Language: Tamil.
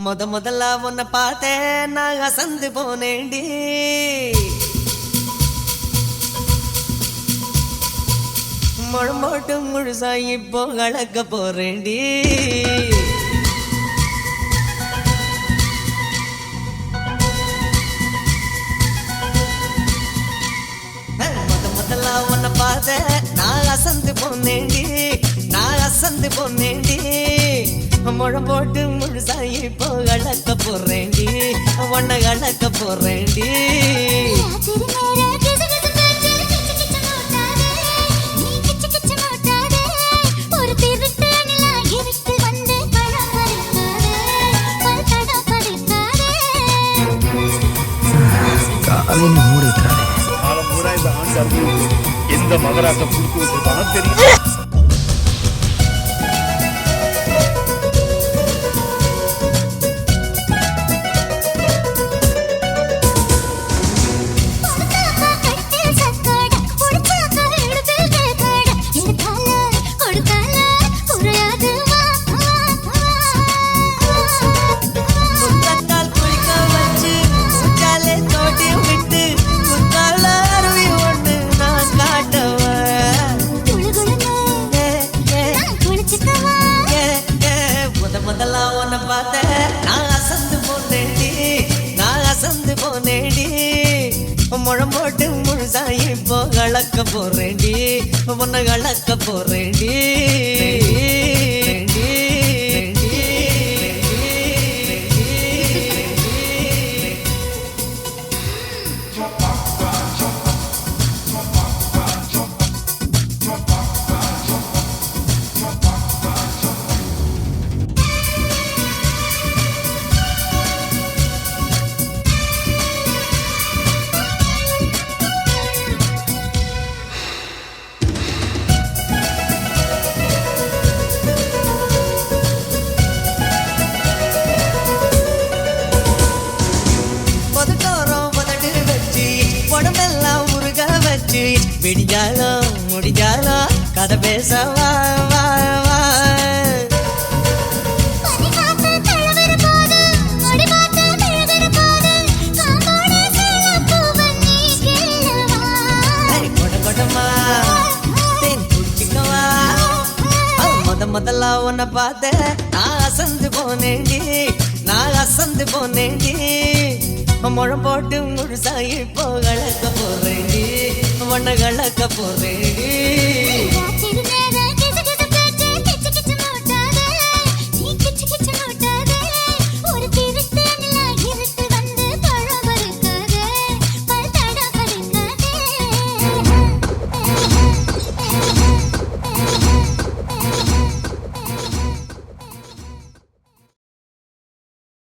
முதல்ல உன்னை பார்த்தேன் நான் அசந்து போனேண்டி முழம்போட்டு முழுசா இப்போ கலக்க போறேண்டி முதல்ல உன்னை பார்த்தேன் நான் அசந்து போனேண்டி முழம் போட்டு முழுசா இப்போ கலக்க போறேண்டி உன்னை கலக்க போறேண்டி எந்த மகராசம் கொடுத்து வச்சிருக்கானோ தெரியும். முதல்ல உன்னை பார்த்தேன் நான் அசந்து போனேடி முழம் போட்டு முழுசா இப்போ கலக்க போறேண்டி உன்னை கலக்க போறேண்டி விடிஞ்சாலும் முடிஞ்சாலும் கதை பேசவா முதல்ல உன்னை பார்த்தேன் நான் அசந்து போனேண்டி முழம் போட்டு முழுசா இப்போ கலக்க போறேண்டி உன்னை கலக்க போறேண்டி